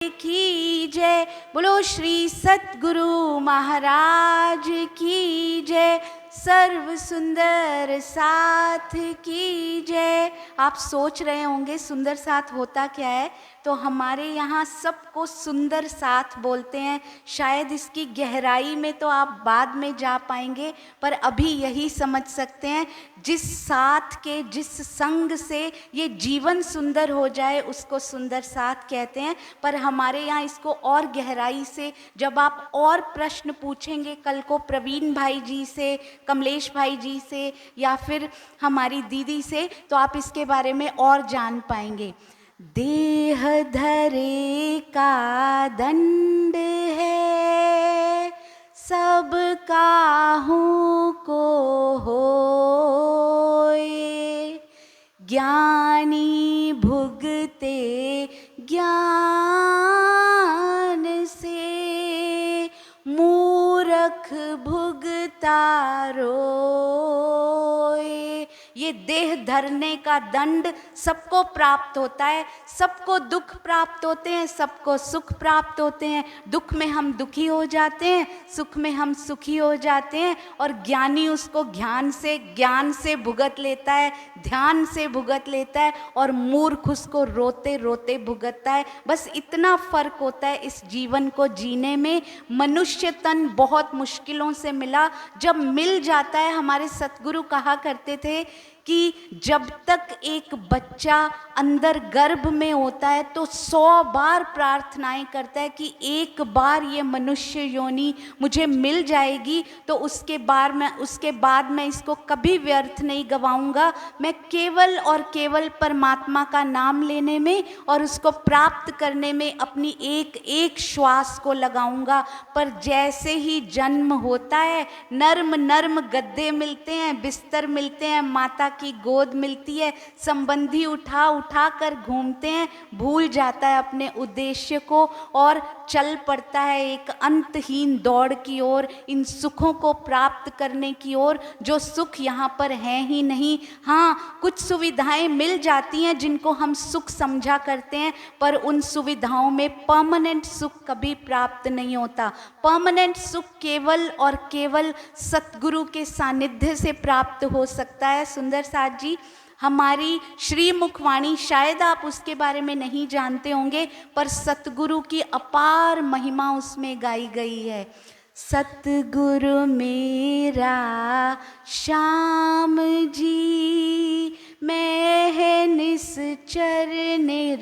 की जय। बोलो श्री सतगुरु महाराज की जय। सर्व सुंदर साथ की जय। आप सोच रहे होंगे सुंदर साथ होता क्या है, तो हमारे यहाँ सबको सुंदर साथ बोलते हैं। शायद इसकी गहराई में तो आप बाद में जा पाएंगे, पर अभी यही समझ सकते हैं, जिस साथ के जिस संग से ये जीवन सुंदर हो जाए उसको सुंदर साथ कहते हैं। पर हमारे यहाँ इसको और गहराई से जब आप और प्रश्न पूछेंगे कल को प्रवीण भाई जी से, कमलेश भाई जी से या फिर हमारी दीदी से, तो आप इसके बारे में और जान पाएंगे। देह धरे का दंड है, सब काहू को होए। ज्ञानी भुगते ज्ञान से, मूर्ख भुगता रोए। ये देह धरने का दंड सबको प्राप्त होता है। सबको दुख प्राप्त होते हैं, सबको सुख प्राप्त होते हैं। दुख में हम दुखी हो जाते हैं, सुख में हम सुखी हो जाते हैं। और ज्ञानी उसको ज्ञान से भुगत लेता है, ध्यान से भुगत लेता है, और मूर्ख उसको रोते रोते भुगतता है। बस इतना फर्क होता है इस जीवन को जीने में। मनुष्य तन बहुत मुश्किलों से मिला, जब मिल जाता है। हमारे सतगुरु कहा करते थे कि जब तक एक बच्चा अंदर गर्भ में होता है तो 100 बार प्रार्थनाएं करता है कि एक बार ये मनुष्य योनि मुझे मिल जाएगी तो उसके बाद मैं इसको कभी व्यर्थ नहीं गवाऊंगा। मैं केवल और केवल परमात्मा का नाम लेने में और उसको प्राप्त करने में अपनी एक एक श्वास को लगाऊंगा। पर जैसे ही जन्म होता है, नर्म नर्म गद्दे मिलते हैं, बिस्तर मिलते हैं, माता की गोद मिलती है, संबंधी उठा उठा कर घूमते हैं, भूल जाता है अपने उद्देश्य को और चल पड़ता है एक अंतहीन दौड़ की ओर, इन सुखों को प्राप्त करने की ओर जो सुख यहाँ पर हैं ही नहीं। हाँ, कुछ सुविधाएं मिल जाती हैं जिनको हम सुख समझा करते हैं, पर उन सुविधाओं में परमानेंट सुख कभी प्राप्त नहीं होता। परमानेंट सुख केवल और केवल सतगुरु के सानिध्य से प्राप्त हो सकता है। सुंदर साथ जी, हमारी श्री मुखवाणी, शायद आप उसके बारे में नहीं जानते होंगे, पर सतगुरु की अपार महिमा उसमें गाई गई है। सतगुरु मेरा श्याम जी, मैं है निश्चर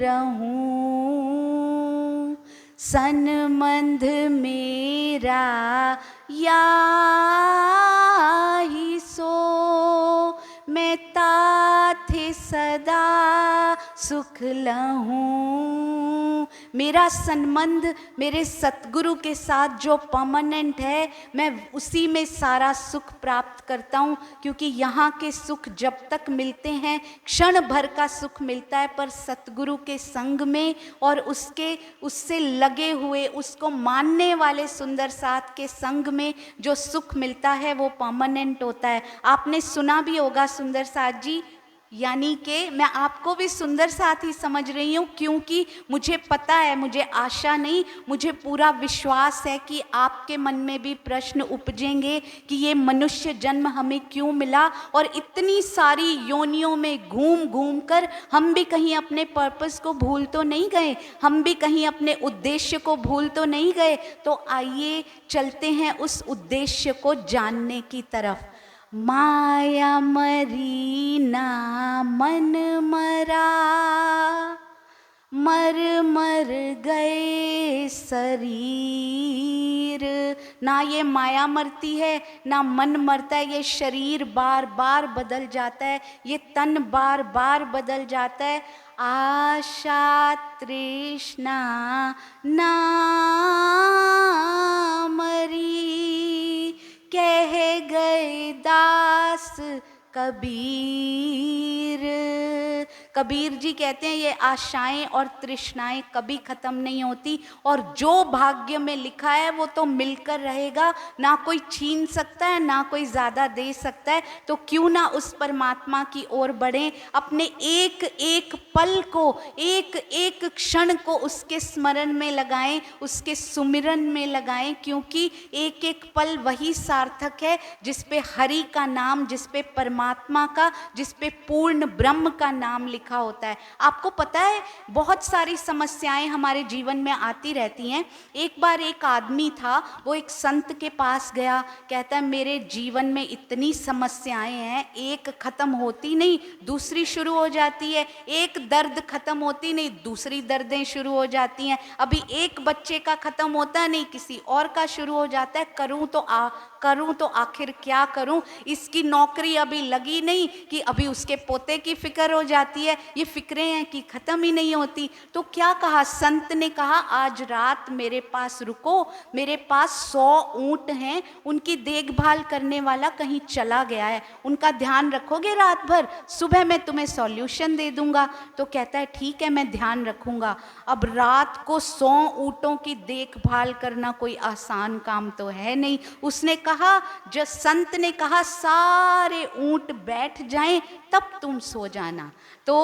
रहूं। सनमंध मेरा याही सो, मैं ताथे सदा सुख लहूं। मेरा संबंध मेरे सतगुरु के साथ जो परमानेंट है, मैं उसी में सारा सुख प्राप्त करता हूँ। क्योंकि यहाँ के सुख जब तक मिलते हैं क्षण भर का सुख मिलता है, पर सतगुरु के संग में और उससे लगे हुए, उसको मानने वाले सुंदर साथ के संग में जो सुख मिलता है वो परमानेंट होता है। आपने सुना भी होगा सुंदर साथ जी, यानी कि मैं आपको भी सुंदर साथ ही समझ रही हूँ, क्योंकि मुझे पता है, मुझे आशा नहीं, मुझे पूरा विश्वास है कि आपके मन में भी प्रश्न उपजेंगे कि ये मनुष्य जन्म हमें क्यों मिला, और इतनी सारी योनियों में घूम घूम कर हम भी कहीं अपने पर्पस को भूल तो नहीं गए, हम भी कहीं अपने उद्देश्य को भूल तो नहीं गए। तो आइए चलते हैं उस उद्देश्य को जानने की तरफ। माया मरी ना मन मरा, मर मर गए शरीर। ना ये माया मरती है, ना मन मरता है, ये शरीर बार बार बदल जाता है, ये तन बार बार बदल जाता है। आशा तृष्णा ना मरी, कह गए दास कबीर। कबीर जी कहते हैं ये आशाएं और तृष्णाएं कभी खत्म नहीं होती, और जो भाग्य में लिखा है वो तो मिलकर रहेगा, ना कोई छीन सकता है, ना कोई ज़्यादा दे सकता है। तो क्यों ना उस परमात्मा की ओर बढ़ें, अपने एक एक पल को, एक एक क्षण को उसके स्मरण में लगाएं, उसके सुमिरन में लगाएं, क्योंकि एक एक पल वही सार्थक है जिस पे हरि का नाम, जिस पे परमात्मा का, जिस पे पूर्ण ब्रह्म का नाम लिखा होता है। आपको पता है बहुत सारी समस्याएं हमारे जीवन में आती रहती हैं। एक बार एक आदमी था, वो एक संत के पास गया, कहता है मेरे जीवन में इतनी समस्याएं हैं, एक खत्म होती नहीं दूसरी शुरू हो जाती है, एक दर्द खत्म होती नहीं दूसरी दर्दें शुरू हो जाती हैं, अभी एक बच्चे का खत्म होता नहीं किसी और का शुरू हो जाता है, करूं तो आखिर क्या करूं, इसकी नौकरी अभी लगी नहीं कि अभी उसके पोते की फिक्र हो जाती है, ये फिक्रें हैं कि खत्म ही नहीं होती। तो क्या कहा संत ने, कहा आज रात मेरे पास रुको, मेरे पास 100 ऊंट हैं, उनकी देखभाल करने वाला कहीं चला गया है, उनका ध्यान रखोगे रात भर, सुबह मैं तुम्हें सॉल्यूशन दे दूंगा। तो कहता है ठीक है मैं ध्यान रखूंगा। अब रात को 100 ऊंटों की देखभाल करना कोई आसान काम तो है नहीं। उसने कहा, जब संत ने कहा सारे ऊंट बैठ जाएं तब तुम सो जाना। तो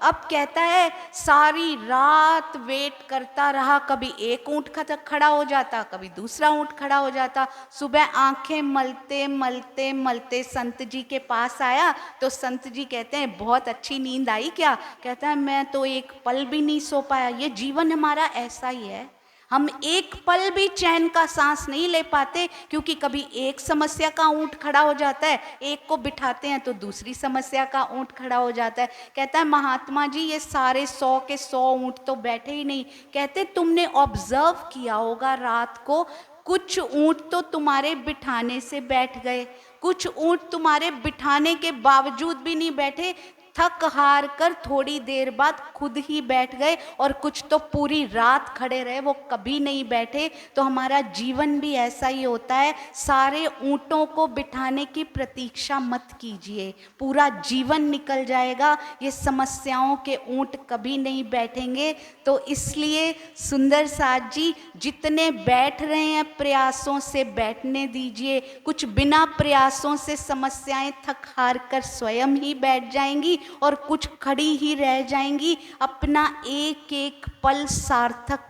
अब कहता है सारी रात वेट करता रहा, कभी एक ऊंट खड़ा हो जाता, कभी दूसरा ऊंट खड़ा हो जाता। सुबह आंखें मलते मलते मलते संत जी के पास आया, तो संत जी कहते हैं बहुत अच्छी नींद आई क्या? कहता है मैं तो एक पल भी नहीं सो पाया। ये जीवन हमारा ऐसा ही है, हम एक पल भी चैन का सांस नहीं ले पाते, क्योंकि कभी एक समस्या का ऊंट खड़ा हो जाता है, एक को बिठाते हैं तो दूसरी समस्या का ऊंट खड़ा हो जाता है। कहता है महात्मा जी ये सारे 100 के 100 ऊंट तो बैठे ही नहीं। कहते तुमने ऑब्जर्व किया होगा रात को, कुछ ऊंट तो तुम्हारे बिठाने से बैठ गए, कुछ ऊंट तुम्हारे बिठाने के बावजूद भी नहीं बैठे, थक हार कर थोड़ी देर बाद खुद ही बैठ गए, और कुछ तो पूरी रात खड़े रहे, वो कभी नहीं बैठे। तो हमारा जीवन भी ऐसा ही होता है, सारे ऊंटों को बिठाने की प्रतीक्षा मत कीजिए, पूरा जीवन निकल जाएगा, ये समस्याओं के ऊंट कभी नहीं बैठेंगे। तो इसलिए सुंदर साथ जी जितने बैठ रहे हैं प्रयासों से बैठने दीजिए, कुछ बिना प्रयासों से समस्याएं थक हार कर स्वयं ही बैठ जाएंगी, और कुछ खड़ी ही रह जाएंगी। अपना एक एक पल सार्थक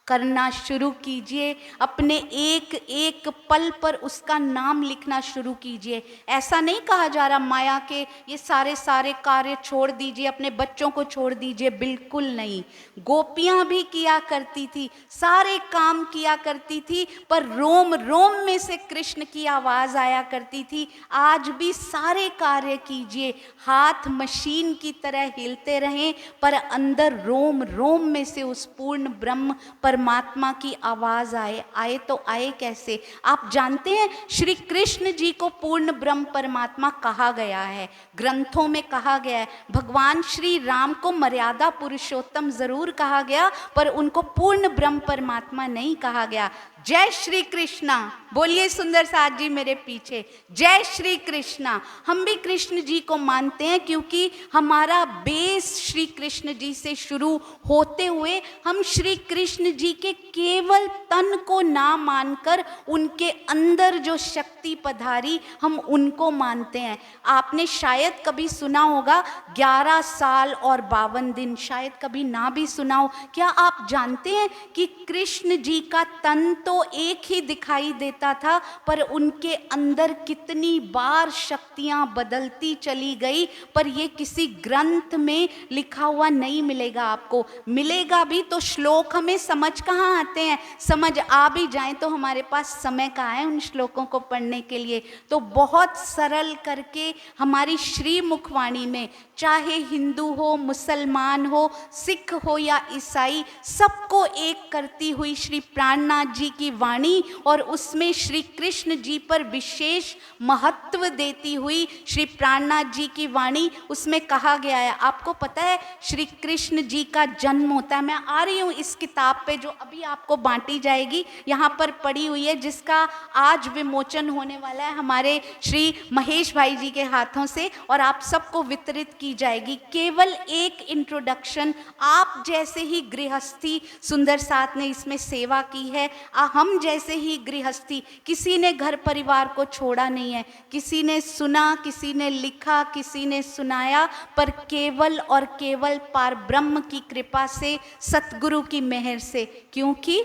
करना शुरू कीजिए, अपने एक एक पल पर उसका नाम लिखना शुरू कीजिए। ऐसा नहीं कहा जा रहा माया के ये सारे कार्य छोड़ दीजिए, अपने बच्चों को छोड़ दीजिए, बिल्कुल नहीं। गोपियां भी किया करती थी, सारे काम किया करती थी, पर रोम रोम में से कृष्ण की आवाज आया करती थी। आज भी सारे कार्य कीजिए, हाथ मशीन की तरह हिलते रहें, पर अंदर रोम रोम में से उस पूर्ण ब्रह्म परमात्मा की आवाज आए तो आए कैसे? आप जानते हैं श्री कृष्ण जी को पूर्ण ब्रह्म परमात्मा कहा गया है, ग्रंथों में कहा गया है। भगवान श्री राम को मर्यादा पुरुषोत्तम जरूर कहा गया, पर उनको पूर्ण ब्रह्म परमात्मा नहीं कहा गया। जय श्री कृष्णा बोलिए सुंदर साथ जी मेरे पीछे, जय श्री कृष्णा। हम भी कृष्ण जी को मानते हैं, क्योंकि हमारा बेस श्री कृष्ण जी से शुरू होते हुए हम श्री कृष्ण जी के केवल तन को ना मानकर उनके अंदर जो शक्ति पधारी हम उनको मानते हैं। आपने शायद कभी सुना होगा 11 साल और 52 दिन, शायद कभी ना भी सुना हो। क्या आप जानते हैं कि कृष्ण जी का तन तो एक ही दिखाई देता था, पर उनके अंदर कितनी बार शक्तियां बदलती चली गई, पर ये किसी ग्रंथ में लिखा हुआ नहीं मिलेगा आपको। मिलेगा भी तो श्लोक हमें समझ कहाँ आते हैं, समझ आ भी जाएं तो हमारे पास समय कहाँ है उन श्लोकों को पढ़ने के लिए। तो बहुत सरल करके हमारी श्री मुखवाणी में, चाहे हिंदू हो, मुसलमान हो, सिख हो या ईसाई, सबको एक करती हुई श्री प्राणनाथ जी की वाणी, और उसमें श्री कृष्ण जी पर विशेष महत्व देती हुई श्री प्राणनाथ जी की वाणी, उसमें कहा गया है। आपको पता है श्री कृष्ण जी का जन्म होता है, मैं आ रही हूँ इस किताब पे जो अभी आपको बांटी जाएगी, यहाँ पर पड़ी हुई है, जिसका आज विमोचन होने वाला है हमारे श्री महेश भाई जी के हाथों से, और आप सबको वितरित की जाएगी। केवल एक इंट्रोडक्शन, आप जैसे ही गृहस्थी, सुंदर साथ ने इसमें सेवा की है, हम जैसे ही गृहस्थी, किसी ने घर परिवार को छोड़ा नहीं है, किसी ने सुना, किसी ने लिखा, किसी ने सुनाया, पर केवल और केवल पार ब्रह्म की कृपा से, सतगुरु की मेहर से। क्योंकि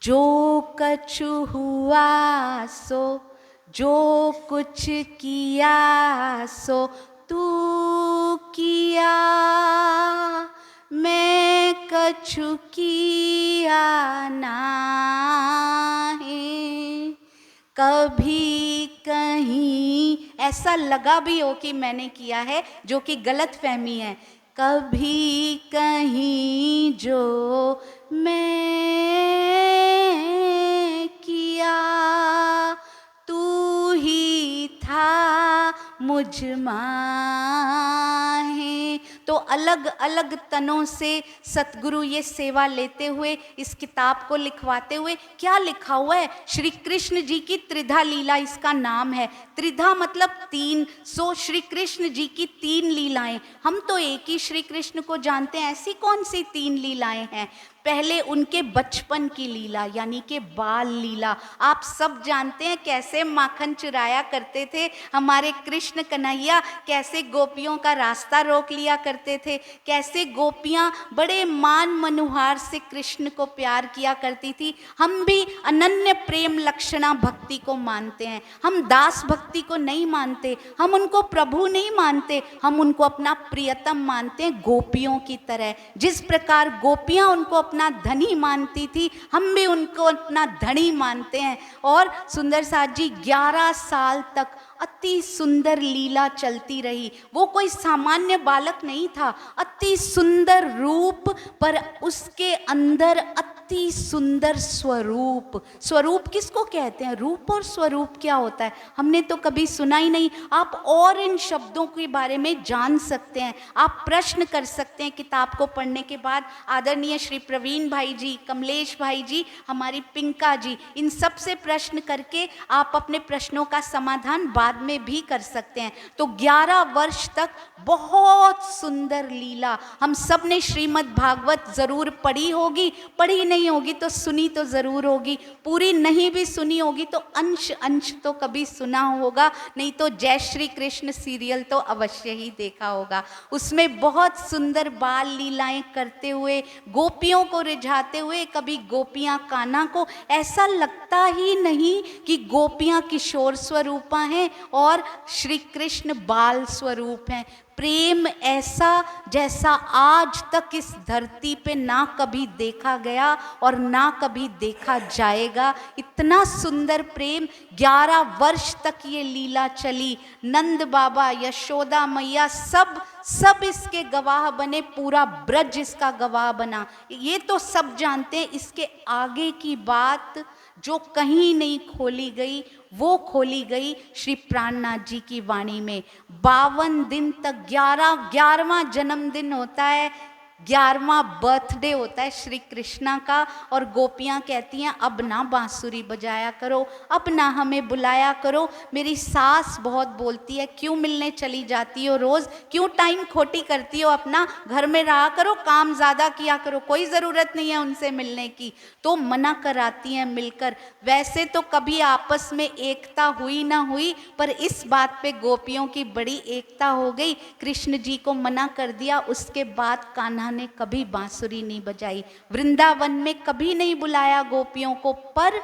जो कछु हुआ सो, जो कुछ किया सो तू किया, मैं कछु किया नहीं। कभी कहीं ऐसा लगा भी हो कि मैंने किया है, जो कि गलत फहमी है। कभी कहीं जो मैं किया, तू ही था मुझ माहे। तो अलग अलग तनों से सतगुरु ये सेवा लेते हुए, इस किताब को लिखवाते हुए, क्या लिखा हुआ है? श्री कृष्ण जी की त्रिधा लीला इसका नाम है। त्रिधा मतलब तीन, सो श्री कृष्ण जी की तीन लीलाएं। हम तो एक ही श्री कृष्ण को जानते हैं, ऐसी कौन सी तीन लीलाएं हैं? पहले उनके बचपन की लीला, यानी कि बाल लीला। आप सब जानते हैं कैसे माखन चुराया करते थे हमारे कृष्ण कन्हैया, कैसे गोपियों का रास्ता रोक लिया करते थे, कैसे गोपियां बड़े मान मनुहार से कृष्ण को प्यार किया करती थी। हम भी अनन्य प्रेम लक्षणा भक्ति को मानते हैं। हम दास भक्ति को नहीं मानते, हम उनको प्रभु नहीं मानते, हम उनको अपना प्रियतम मानते हैं, गोपियों की तरह। जिस प्रकार गोपियां उनको अपना धनी मानती थी, हम भी उनको अपना धनी मानते हैं। और सुंदर साथ जी 11 साल तक अति सुंदर लीला चलती रही। वो कोई सामान्य बालक नहीं था, अति सुंदर रूप, पर उसके अंदर अति सुंदर स्वरूप। स्वरूप किसको कहते हैं? रूप और स्वरूप क्या होता है हमने तो कभी सुना ही नहीं। आप और इन शब्दों के बारे में जान सकते हैं, आप प्रश्न कर सकते हैं किताब को पढ़ने के बाद। आदरणीय श्री प्रवीण भाई जी, कमलेश भाई जी, हमारी पिंका जी, इन सब से प्रश्न करके आप अपने प्रश्नों का समाधान बाद में भी कर सकते हैं। तो 11 वर्ष तक बहुत सुंदर लीला। हम सब ने श्रीमद् भागवत जरूर पढ़ी होगी, पढ़ी नहीं होगी तो सुनी तो जरूर होगी, पूरी नहीं भी सुनी होगी तो अंश अंश तो कभी सुना होगा, नहीं तो जय श्री कृष्ण सीरियल तो अवश्य ही देखा होगा। उसमें बहुत सुंदर बाल लीलाएं करते हुए, गोपियों को रिझाते हुए, कभी गोपियां कान्हा को, ऐसा लगता ही नहीं कि गोपियां किशोर स्वरूपा हैं और श्री कृष्ण बाल स्वरूप हैं। प्रेम ऐसा जैसा आज तक इस धरती पे ना कभी देखा गया और ना कभी देखा जाएगा। इतना सुंदर प्रेम, 11 वर्ष तक ये लीला चली। नंद बाबा, यशोदा मैया, सब इसके गवाह बने, पूरा ब्रज इसका गवाह बना। ये तो सब जानते हैं। इसके आगे की बात जो कहीं नहीं खोली गई, वो खोली गई श्री प्राणनाथ जी की वाणी में। 52 दिन तक 11वां जन्मदिन होता है, 11वां बर्थडे होता है श्री कृष्णा का। और गोपियां कहती हैं अब ना बांसुरी बजाया करो, अब ना हमें बुलाया करो, मेरी सास बहुत बोलती है, क्यों मिलने चली जाती हो रोज, क्यों टाइम खोटी करती हो अपना, घर में रहा करो, काम ज़्यादा किया करो, कोई ज़रूरत नहीं है उनसे मिलने की। तो मना कराती हैं मिलकर। वैसे तो कभी आपस में एकता हुई ना हुई, पर इस बात पे गोपियों की बड़ी एकता हो गई। कृष्ण जी को मना कर दिया, उसके बाद कान्हा ने कभी बांसुरी नहीं बजाई, वृंदावन में कभी नहीं बुलाया गोपियों को। पर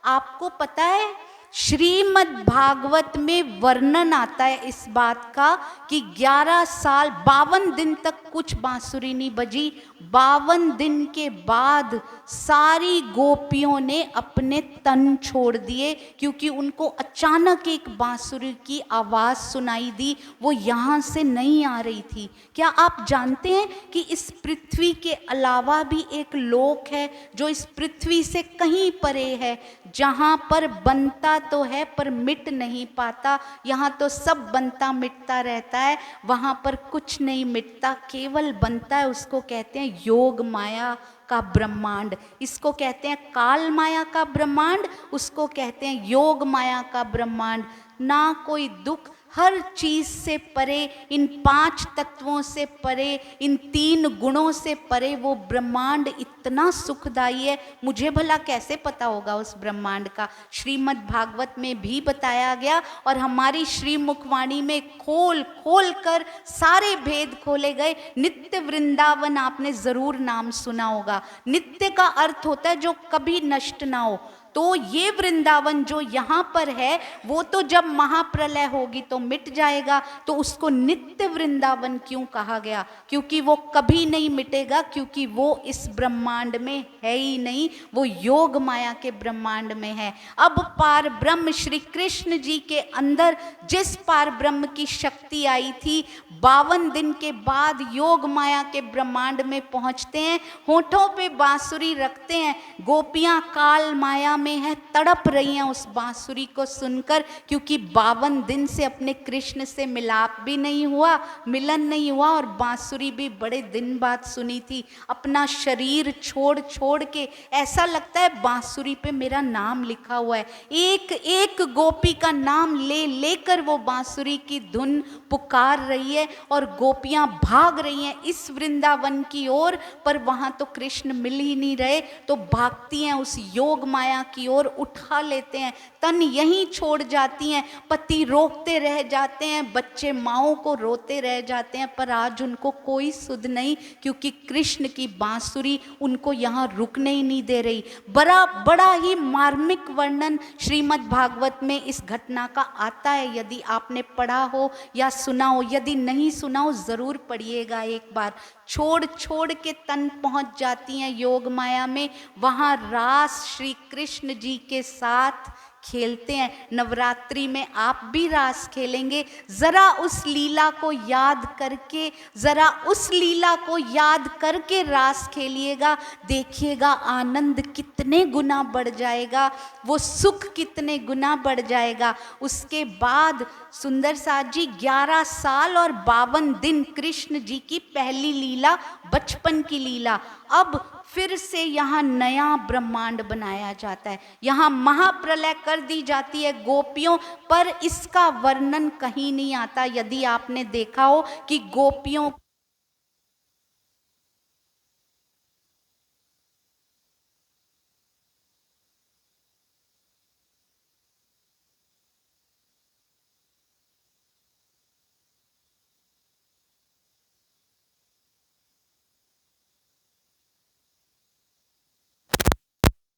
आपको पता है श्रीमद् भागवत में वर्णन आता है इस बात का कि 11 साल 52 दिन तक कुछ बांसुरी नहीं बजी। 52 दिन के बाद सारी गोपियों ने अपने तन छोड़ दिए, क्योंकि उनको अचानक एक बांसुरी की आवाज़ सुनाई दी, वो यहाँ से नहीं आ रही थी। क्या आप जानते हैं कि इस पृथ्वी के अलावा भी एक लोक है जो इस पृथ्वी से कहीं परे है, जहाँ पर बनता तो है पर मिट नहीं पाता। यहाँ तो सब बनता मिटता रहता है, वहाँ पर कुछ नहीं मिटता, केवल बनता है। उसको कहते हैं योग माया का ब्रह्मांड, इसको कहते हैं काल माया का ब्रह्मांड, उसको कहते हैं योग माया का ब्रह्मांड। ना कोई दुख, हर चीज से परे, इन 5 तत्वों से परे, इन 3 गुणों से परे वो ब्रह्मांड इतना सुखदायी है। मुझे भला कैसे पता होगा उस ब्रह्मांड का? श्रीमद् भागवत में भी बताया गया और हमारी श्रीमुखवाणी में खोल खोल कर सारे भेद खोले गए। नित्य वृंदावन आपने जरूर नाम सुना होगा। नित्य का अर्थ होता है जो कभी नष्ट ना हो। तो ये वृंदावन जो यहाँ पर है वो तो जब महाप्रलय होगी तो मिट जाएगा, तो उसको नित्य वृंदावन क्यों कहा गया? क्योंकि वो कभी नहीं मिटेगा, क्योंकि वो इस ब्रह्मांड में है ही नहीं, वो योग माया के ब्रह्मांड में है। अब पार ब्रह्म श्री कृष्ण जी के अंदर जिस पार ब्रह्म की शक्ति आई थी, 52 दिन के बाद योग माया के ब्रह्मांड में पहुंचते हैं, होठों पे बांसुरी रखते हैं, गोपियां काल माया में है, तड़प रही हैं उस बांसुरी को सुनकर, क्योंकि 52 दिन से अपने कृष्ण से मिलाप भी नहीं हुआ, मिलन नहीं हुआ, और बांसुरी भी बड़े दिन बाद सुनी थी। अपना शरीर छोड़ छोड़ के ऐसा लगता है बांसुरी पे मेरा नाम लिखा हुआ है। एक एक गोपी का नाम ले लेकर वो बांसुरी की धुन पुकार रही है और गोपियां भाग रही हैं इस वृंदावन की ओर, पर वहां तो कृष्ण मिल ही नहीं रहे, तो भागती हैं उस योग माया की ओर, उठा लेते हैं, तन यहीं छोड़ जाती हैं, पति रोकते रह जाते हैं, बच्चे माओं को रोते रह जाते हैं, पर आज उनको कोई सुध नहीं, क्योंकि कृष्ण की बांसुरी उनको यहाँ रुकने ही नहीं दे रही। बड़ा ही मार्मिक वर्णन श्रीमद् भागवत में इस घटना का आता है। यदि आपने पढ़ा हो या सुना हो, यदि नहीं सुना हो जरूर पढ़िएगा एक बार। छोड़ छोड़ के तन पहुंच जाती हैं योग माया में, वहां रास श्री कृष्ण जी के साथ खेलते हैं। नवरात्रि में आप भी रास खेलेंगे, जरा उस लीला को याद करके, जरा उस लीला को याद करके रास खेलिएगा, देखिएगा आनंद कितने गुना बढ़ जाएगा, वो सुख कितने गुना बढ़ जाएगा। उसके बाद सुंदर साथ जी 11 साल और 52 दिन कृष्ण जी की पहली लीला, बचपन की लीला। अब फिर से यहाँ नया ब्रह्मांड बनाया जाता है, यहाँ महाप्रलय कर दी जाती है गोपियों पर, इसका वर्णन कहीं नहीं आता। यदि आपने देखा हो कि गोपियों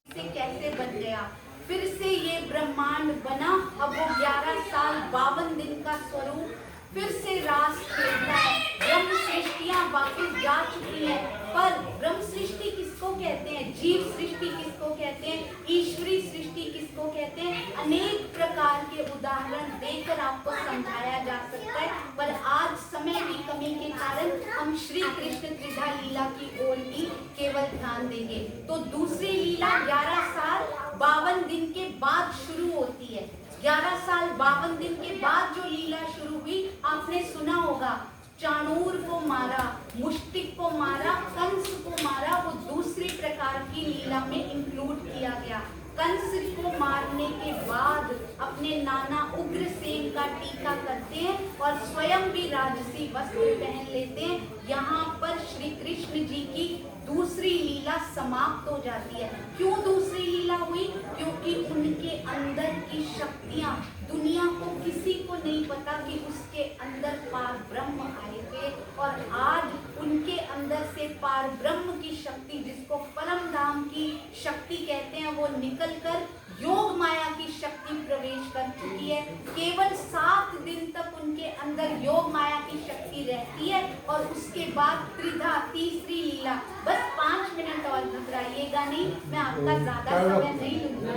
से कैसे बन गया, फिर से ये ब्रह्मांड बना। अब वो 11 साल 52 दिन का स्वरूप फिर से रास खेलता है। ब्रह्म सृष्टियां वापस जा चुकी हैं, पर ब्रह्म सृष्टि किसको कहते हैं, जीव सृष्टि किसको कहते हैं, ईश्वरी सृष्टि किसको कहते हैं, अनेक प्रकार के उदाहरण देकर आपको समझाया जा सकता है, पर आज समय की कमी के कारण हम श्री कृष्ण त्रिधा लीला की ओर ही केवल ध्यान देंगे। तो दूसरी लीला 11 साल 52 दिन के बाद शुरू होती है। 11 साल 52 दिन के बाद जो लीला शुरू हुई, आपने सुना होगा, चाणूर को मारा, मुष्टिक को मारा, कंस को मारा, वो दूसरी प्रकार की लीला में इंक्लूड किया गया। कंस को मारने के बाद अपने नाना उग्रसेन का टीका करते हैं और स्वयं भी राजसी वस्त्र पहन लेते हैं। यहाँ पर श्री कृष्ण जी की दूसरी लीला समाप्त हो जाती है। क्यों दूसरी लीला हुई? क्योंकि उनके अंदर की शक्तियां, दुनिया को किसी को नहीं पता कि उसके अंदर पार ब्रह्म आए थे, और आज उनके अंदर से पार ब्रह्म की शक्ति, जिसको परम धाम की शक्ति कहते हैं, वो निकलकर योग माया की शक्ति प्रवेश कर चुकी है। केवल 7 दिन तक उनके अंदर योग माया की शक्ति रहती है, और उसके बाद त्रिधा, तीसरी लीला। बस 5 मिनट और घबराइएगा नहीं, मैं आपका ज्यादा समय नहीं लूंगा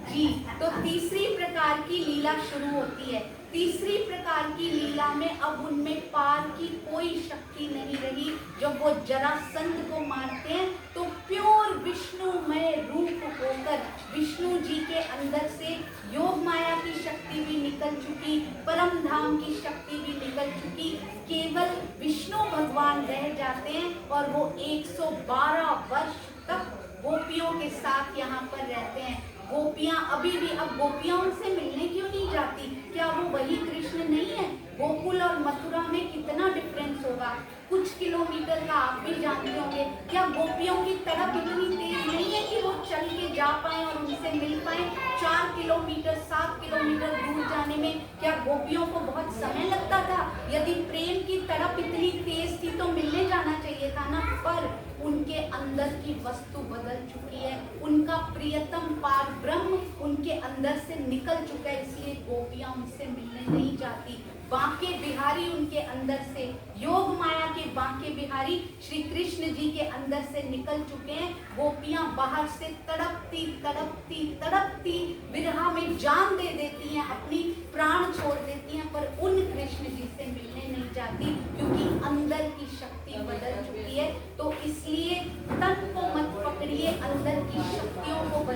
जी। तो तीसरी प्रकार की लीला शुरू होती है। तीसरी प्रकार की लीला में अब उनमें पार की कोई शक्ति नहीं रही। जब वो जरासंध को मारते हैं तो प्योर विष्णुमय रूप होकर विष्णु जी के अंदर से योग माया की शक्ति भी निकल चुकी, परम धाम की शक्ति भी निकल चुकी, केवल विष्णु भगवान रह जाते हैं, और वो 112 वर्ष तक गोपियों के साथ यहाँ पर रहते हैं। गोपियां अभी भी, अब गोपियां उनसे मिलने क्यों नहीं जाती? क्या वो वही कृष्ण नहीं है? गोकुल और मथुरा में कितना डिफरेंस होगा, कुछ किलोमीटर का, आप भी जानते होंगे। क्या गोपियों की तड़प इतनी तेज नहीं है कि वो चल के जा पाए और उनसे मिल पाए? 4 किलोमीटर 7 किलोमीटर दूर जाने में क्या गोपियों को बहुत समय लगता था? यदि प्रेम की तड़प इतनी तेज थी तो मिलने जाना चाहिए था ना। पर उनके अंदर की वस्तु बदल चुकी है, उनका प्रियतम पार ब्रह्म उनके अंदर से निकल चुका है, इसलिए गोपियां उनसे मिलने नहीं जाती। बांके बिहारी उनके अंदर से, योग माया के बांके बिहारी श्री कृष्ण जी के अंदर से निकल चुके हैं। गोपियां बाहर से तड़पती तड़पती तड़पती विरह में जान दे देती हैं, अपनी प्राण छोड़ देती हैं, पर उन कृष्ण जी से मिलने नहीं जाती, क्योंकि अंदर की शक्ति बदल चुकी है। तो इसलिए तन को मत पकड़िए, अंदर की शक्तियों को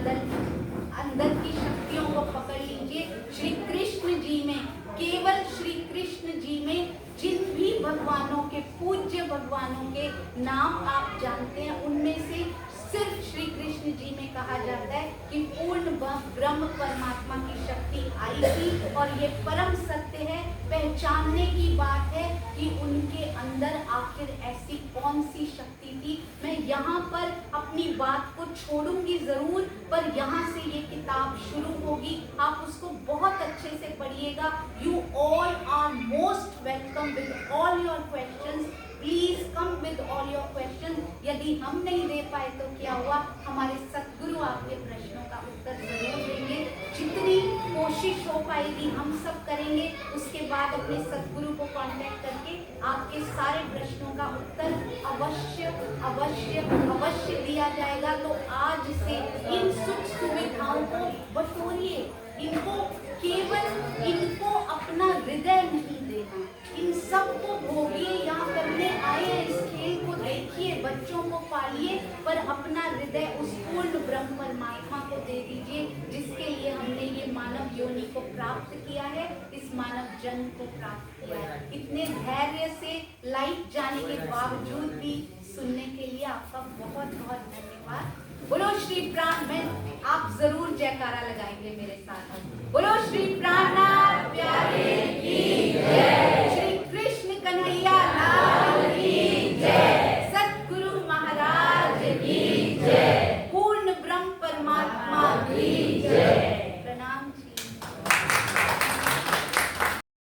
अंदर की शक्तियों को पकड़ लीजिए। श्री कृष्ण जी में, केवल श्री कृष्ण जी में जिन भी भगवानों के, पूज्य भगवानों के नाम आप जानते हैं, उनमें से सिर्फ श्री कृष्ण जी में कहा जाता है कि पूर्ण ब्रह्म परमात्मा की शक्ति आई थी। और ये परम सत्य है, पहचानने की बात है कि उनके अंदर आखिर ऐसी कौन सी शक्ति थी। मैं यहाँ पर अपनी बात को छोड़ूंगी जरूर, पर यहाँ से ये किताब शुरू होगी, आप उसको बहुत अच्छे से पढ़िएगा। You all are most welcome with all your questions, please come with all your question. यदि हम नहीं दे पाए तो क्या हुआ, हमारे सद्गुरु आपके प्रश्नों का उत्तर जरूर देंगे। जितनी कोशिश हो पाएगी हम सब करेंगे। उसके बाद अपने सद्गुरु को कांटेक्ट करके आपके सारे प्रश्नों का उत्तर अवश्य अवश्य अवश्य दिया जाएगा। तो आज से इन सुख सुविधाओं को बटोरिए, इनको केवल इनको अपना हृदय नहीं देना, इन सबको भोगिए। यहाँ करने आए हैं, इस खेल को देखिए, बच्चों को पालिए, पर अपना हृदय उस पूर्ण ब्रह्म परमात्मा को दे दीजिए, जिसके लिए हमने ये मानव योनि को प्राप्त किया है, इस मानव जन्म को प्राप्त किया है। इतने धैर्य से लाइट जाने के बावजूद भी सुनने के लिए आपका बहुत बहुत धन्यवाद। बोलो श्री प्राण में आप जरूर जयकारा लगाएंगे मेरे साथ। बोलो श्री प्राणनाथ प्यारे की जय।